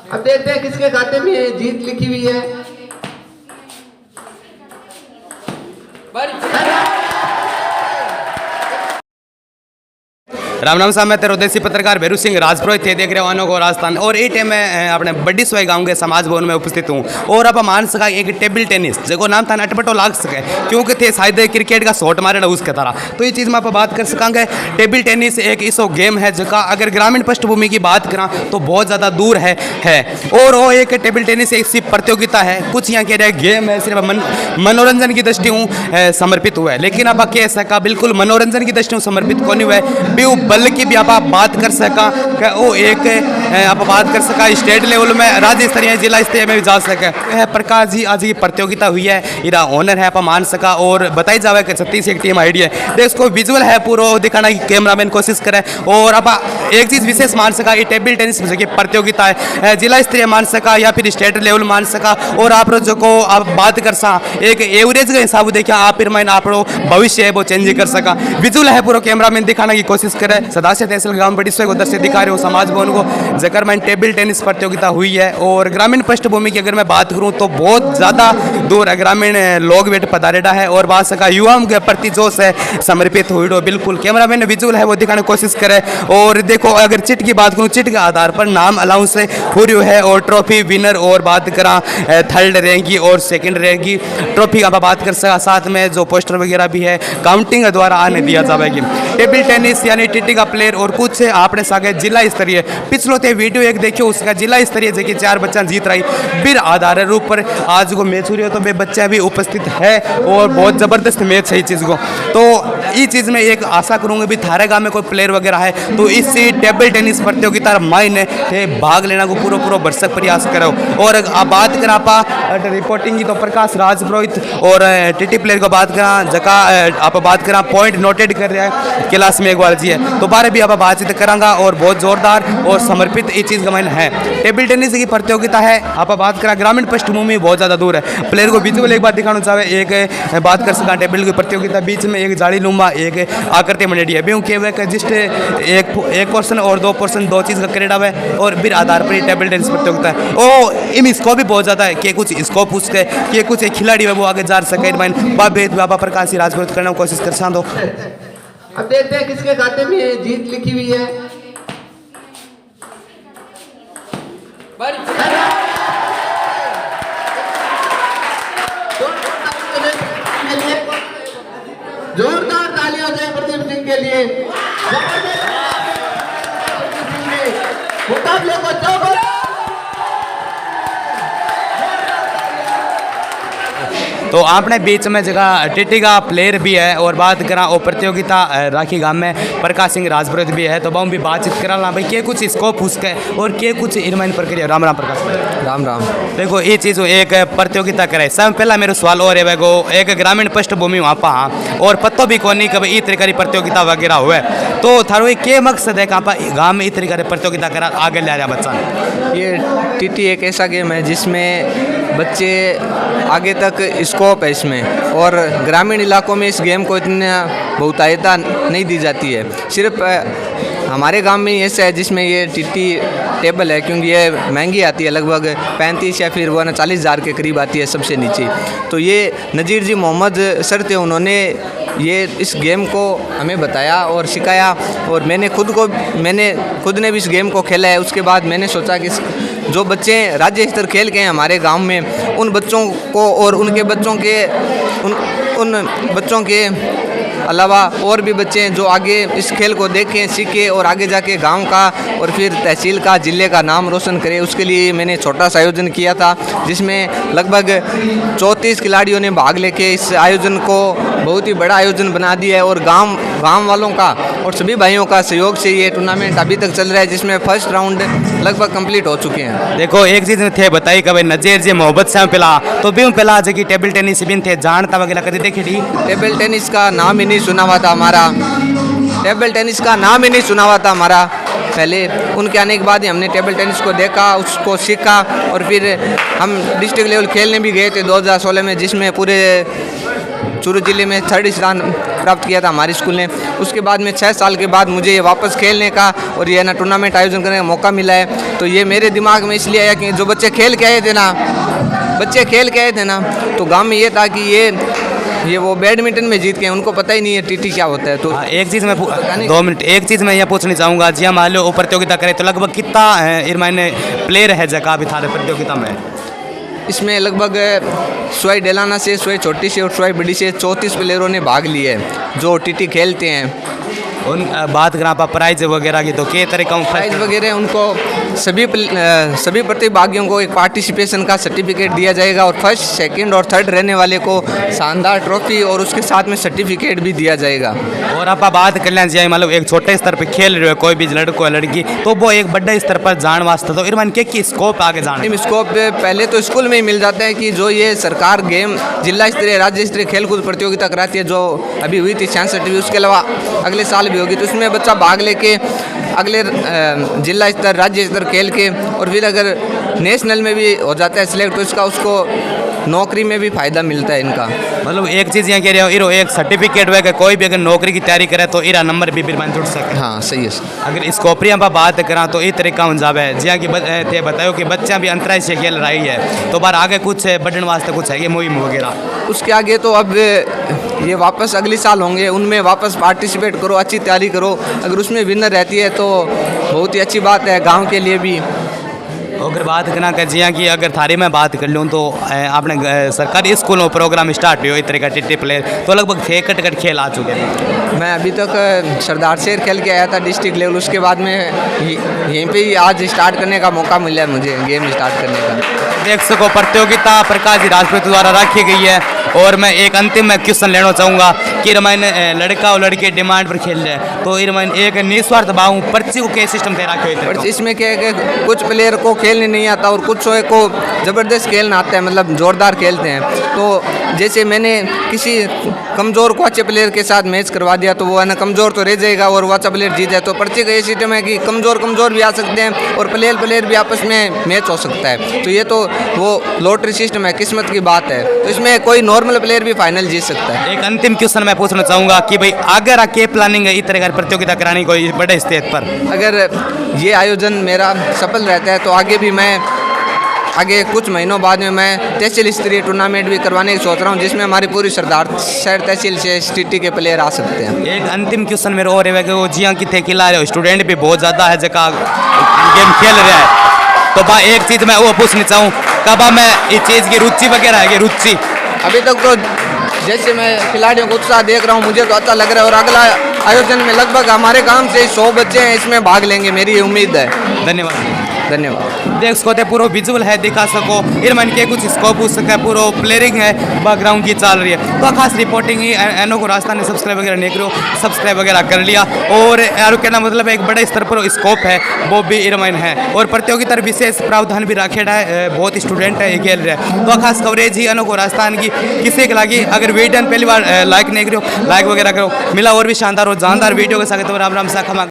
अब देखते हैं किसके खाते में ये जीत लिखी हुई है। राम नाम साहब, मैं तेरे देसी पत्रकार भैरू सिंह राजपुरोहित थे, देख रहे हो को राजस्थान। और ये टाइम मैं अपने बड्डी सोई गाँव के समाज भवन में उपस्थित हूँ। और अब मान सका एक टेबल टेनिस जो नाम था अटपटो लाग सके, क्योंकि थे शायद क्रिकेट का शॉट मारे ना उसके तरह। तो ये चीज़ में आप बात कर सकेंगे। टेबल टेनिस एक ऐसा गेम है जिसका अगर ग्रामीण पृष्ठभूमि की बात करा तो बहुत ज़्यादा दूर है। और वो एक टेबल टेनिस एक सिर्फ प्रतियोगिता है, कुछ यहाँ के गेम है, सिर्फ मनोरंजन की दृष्टि समर्पित हुआ है। लेकिन अब कह सका बिल्कुल मनोरंजन की दृष्टि समर्पित कौन हुआ है, बल्कि भी आप बात कर सका कि वो एक आप बात कर सका स्टेट लेवल में, राज्य स्तरीय, जिला स्तरीय में भी जा सके। प्रकाश जी आज की प्रतियोगिता हुई है, इरा ऑनर है आप मान सका। और बताई जावे कि 36 एक टीम आईडी है, देख इसको विजुअल है पूरा दिखाना की कैमरामैन कोशिश करे। और आप एक चीज़ विशेष मान सका, ये टेबल टेनिस की प्रतियोगिता है, जिला स्तरीय मान सका या फिर स्टेट लेवल मान सका। और आप जो को आप बात कर सा एक एवरेज के हिसाब देखिए आप फिर मैंने आप भविष्य है वो चेंज कर सका। विजुअल है पूरा कैमरामैन दिखाने की कोशिश करे। सदास्य तहसील गांव बड़ी से उधर से दिखा रहे हो समाज भवन को, जकर में टेबल टेनिस प्रतियोगिता हुई है। और ग्रामीण पृष्ठभूमि की अगर मैं बात करूं तो बहुत ज़्यादा दूर ग्रामीण लोग वेट पधारेडा है और बात सका युवाओं के प्रति जोश है समर्पित हुई। बिल्कुल कैमरामैन विजुअल है वो दिखाने की कोशिश करे। और देखो अगर चिट की बात करूँ, चिट के आधार पर नाम अलाउंस पूरी है और ट्रॉफी विनर और बात करा थर्ड रैंक की और सेकंड रैंक की ट्रॉफी आप बात कर सका। साथ में जो पोस्टर वगैरह भी है काउंटिंग द्वारा आने दिया जाएगी। टेबल टेनिस यानी टीटी का प्लेयर और कुछ आपने सागे जिला स्तरीय पिछलो थे वीडियो एक देखियो उसका जिला स्तरीय जो कि 4 बच्चा जीत रही फिर आधार रूप पर आज को मैच हो रही हो तो वे बच्चा भी उपस्थित है और बहुत ज़बरदस्त मैच है। इस चीज़ को तो ये चीज़ में एक आशा करूँगी भी थारे गाँव में कोई प्लेयर वगैरह है तो इस टेबल टेनिस प्रतियोगिता मायने थे भाग लेना को पूरा भरसक प्रयास करो। और आप बात करा पा रिपोर्टिंग की तो प्रकाश राजपुरोहित और टीटी प्लेयर को बात करा जका आप बात करा पॉइंट नोटेड कर रहा है क्लास में एक बार जी है तो बारे भी आप बातचीत करांगा। और बहुत जोरदार और समर्पित ये चीज़ का मैंने है टेबल टेनिस की प्रतियोगिता है। आप बात करा ग्रामीण पृष्ठभूमि बहुत ज़्यादा दूर है। प्लेयर को विजुअल एक बार दिखाना चाहे एक बात कर सका टेबल की प्रतियोगिता बीच में एक जाली नुमा एक आकृति बनेडी है बेहू के जिस्ट एक पोर्सन और 2 पोर्सन 2 चीज़ का क्रेड है और फिर आधार पर टेबल टेनिस प्रतियोगिता है। ओ इन स्कोप भी बहुत ज़्यादा है कि कुछ स्कोप उसके कि कुछ एक खिलाड़ी है वो आगे जा सके। बाबा प्रकाश राजपुरोहित करने की कोशिश कर सा दो। अब देखते हैं किसके खाते में ये जीत लिखी हुई है। जोरदार तालियां दें प्रदीप सिंह के लिए। मुकाबले को चौबल तो आपने बीच में जगह टीटी का प्लेयर भी है और बात करा और प्रतियोगिता राखी गांव में प्रकाश सिंह राजपुरोहित भी है तो बहु भी बातचीत करा भाई के कुछ स्कोप उसके और के कुछ इरमाइन प्रक्रिया। राम राम प्रकाश। राम राम। देखो ये चीज़ एक प्रतियोगिता करे सब पहला मेरा सवाल और है वो एक ग्रामीण पृष्ठभूमि वहाँ पा और पत्तो भी कौन कभी ई तरीका प्रतियोगिता वगैरह हुए तो थारो के मकसद है कहाँ गाँव में ई तरीका प्रतियोगिता करा आगे ले आया बच्चा। ये टीटी एक ऐसा गेम है जिसमें बच्चे आगे तक स्कोप है इसमें और ग्रामीण इलाकों में इस गेम को इतना बहुतायता नहीं दी जाती है। सिर्फ हमारे गांव में ऐसा है जिसमें ये टीटी टेबल है क्योंकि ये महंगी आती है लगभग 35 या फिर 40,000 के करीब आती है सबसे नीचे। तो ये नज़ीर जी मोहम्मद सर थे उन्होंने ये इस गेम को हमें बताया और सिखाया और मैंने खुद ने भी इस गेम को खेला है। उसके बाद मैंने सोचा कि जो बच्चे राज्य स्तर खेल के हैं हमारे गांव में उन बच्चों को और उनके बच्चों के उन बच्चों के अलावा और भी बच्चे हैं जो आगे इस खेल को देखें सीखें और आगे जाके गांव का और फिर तहसील का जिले का नाम रोशन करें। उसके लिए मैंने छोटा सा आयोजन किया था जिसमें लगभग 34 खिलाड़ियों ने भाग लेके इस आयोजन को बहुत ही बड़ा आयोजन बना दिया है और गांव वालों का और सभी भाइयों का सहयोग से ये टूर्नामेंट अभी तक चल रहा है जिसमें फर्स्ट राउंड लगभग कंप्लीट हो चुके हैं। देखो एक चीज़ में थे बताई कभी नज़ीर जी मोहब्बत से पहला तो भी पहला जगह टेबल टेनिस भी थे जानता वगैरह कभी देखी थी। टेबल टेनिस का नाम ही नहीं सुना हुआ था हमारा पहले। उनके आने के बाद ही हमने टेबल टेनिस को देखा उसको सीखा और फिर हम डिस्ट्रिक्ट लेवल खेलने भी गए थे 2016 में जिसमें पूरे चूरू जिले में 3rd स्थान प्राप्त किया था हमारे स्कूल ने। उसके बाद में 6 साल के बाद मुझे ये वापस खेलने का और ये ना टूर्नामेंट आयोजन करने का मौका मिला है। तो ये मेरे दिमाग में इसलिए आया कि जो बच्चे खेल के आए थे ना, तो गांव में ये था कि ये वो बैडमिंटन में जीत गए, उनको पता ही नहीं है टीटी क्या होता है। तो एक चीज़ मैं 2 मिनट एक चीज़ मैं यह पूछना चाहूँगा जी, मान लो वो प्रतियोगिता करे तो लगभग कितना इरमाने प्लेयर है जगह भी था प्रतियोगिता में? इसमें लगभग स्वाई डेलाना से, स्वाई छोटी से और स्वाई बड़ी से 34 प्लेयरों ने भाग लिया है जो टीटी खेलते हैं। उन बात करें आप प्राइज वगैरह की तो के तरीका प्राइज वगैरह उनको सभी प्रतिभागियों को एक पार्टिसिपेशन का सर्टिफिकेट दिया जाएगा और 1st, 2nd और 3rd रहने वाले को शानदार ट्रॉफी और उसके साथ में सर्टिफिकेट भी दिया जाएगा। और आप बात कर लें जी, मतलब एक छोटे स्तर पे खेल रहे हो कोई भी लड़को या लड़की, तो वो एक बड़े स्तर पर जान वास्ते तो इरमान के स्कोप आगे जाने स्कोप पहले तो स्कूल में ही मिल जाता है कि जो ये सरकार गेम जिला स्तरीय राज्य स्तरीय खेलकूद प्रतियोगिता कराती है, जो अभी हुई थी 66वीं, उसके अलावा अगले साल भी होगी, तो उसमें बच्चा भाग लेके अगले जिला स्तर राज्य स्तर खेल के और फिर अगर नेशनल में भी हो जाता है सिलेक्ट तो इसका उसको नौकरी में भी फ़ायदा मिलता है इनका। मतलब एक चीज़ यहाँ कह रहे हो इरो एक सर्टिफिकेट होगा, कोई भी अगर नौकरी की तैयारी करे तो इरा नंबर भी बिरमान जुड़ सके। हाँ सही है। अगर स्कोपरी हम बात करा तो ये तरीका हो जाए जिया कि थे बताओ कि बच्चा भी अंतर्राष्ट्रीय खेल रही है, तो बार आगे कुछ बढ़ने वास्ते कुछ है ये मुहिम वगैरह उसके आगे तो अब ये वापस अगले साल होंगे, उनमें वापस पार्टिसिपेट करो, अच्छी तैयारी करो। अगर उसमें विनर रहती है तो बहुत ही अच्छी बात है गांव के लिए भी। अगर बात करना कर जिया कि अगर थारी में बात कर लूँ तो आपने सरकारी स्कूल में प्रोग्राम स्टार्ट हुई इस तरह का टीटी प्लेयर तो लगभग 6 कट खेल आ चुके हैं। मैं अभी तक सरदार शेर खेल के आया था डिस्ट्रिक्ट लेवल, उसके बाद में यहीं पे ही आज स्टार्ट करने का मौका मिला है मुझे गेम स्टार्ट करने का। देख सको प्रतियोगिता प्रकाश जी राजपूत द्वारा रखी गई है और मैं एक अंतिम क्वेश्चन लेना चाहूँगा कि रमायन लड़का और लड़के डिमांड पर खेल रहे हैं तो रमायन एक निस्वार्थ भाव पर्ची को क्या सिस्टम दे रखे हुए थे? इसमें क्या है कि कुछ प्लेयर को खेलने नहीं आता और कुछ को ज़बरदस्त खेलना आता है, मतलब ज़ोरदार खेलते हैं। तो जैसे मैंने किसी कमज़ोर को अच्छे प्लेयर के साथ मैच करवा दिया तो वो है ना कमज़ोर तो रह जाएगा और वो अच्छा प्लेयर जीत जाए। तो पर्ची का ये सिस्टम है कि कमज़ोर भी आ सकते हैं और प्लेयर भी आपस में मैच हो सकता है। तो ये तो वो लॉटरी सिस्टम है, किस्मत की बात है। तो इसमें कोई नॉर्मल प्लेयर भी फाइनल जीत सकता है। एक अंतिम क्वेश्चन मैं पूछना चाहूँगा कि भाई अगर आके प्लानिंग है इस तरह की प्रतियोगिता कराने कोई बड़े स्टेज पर, अगर ये आयोजन मेरा सफल रहता है तो आगे कुछ महीनों बाद में मैं तहसील स्तरीय टूर्नामेंट भी करवाने की सोच रहा हूँ जिसमें हमारी पूरी सरदार शहर तहसील से टीटी के प्लेयर आ सकते हैं। एक अंतिम क्वेश्चन मेरे और है कि वो जिया की थे खिला रहे हो स्टूडेंट भी बहुत ज़्यादा है जगह गेम खेल रहा है, तो बा एक चीज़ मैं वो पूछनी चाहूँ कब मैं इस चीज़ की रुचि वगैरह है कि रुचि अभी तक तो जैसे मैं खिलाड़ियों को उत्साह देख रहा हूँ मुझे तो अच्छा लग रहा है और अगला आयोजन में लगभग हमारे गांव से 100 बच्चे हैं इसमें भाग लेंगे, मेरी उम्मीद है। धन्यवाद। देख सको पूरा विजुअल है दिखा सको इरमान के कुछ स्कोप हो सके पूरा प्लेयरिंग है बैकग्राउंड की चल रही है तो खास रिपोर्टिंग ही एनो को रास्ता ने सब्सक्राइब वगैरह नहीं करो सब्सक्राइब वगैरह कर लिया और यार कहना मतलब एक बड़े स्तर पर स्कोप है वो भी इरमान है और प्रतियोगिता विशेष प्रावधान भी रखेड़ा है, बहुत स्टूडेंट है खेल रहे हैं तो खास कवरेज ही एनो को राजस्थान की किसी के लगी। अगर वीडियो पहली बार लाइक नहीं करो लाइक वगैरह करो, मिला और भी शानदार और जानदार वीडियो के साथ तो राम राम सा खमा।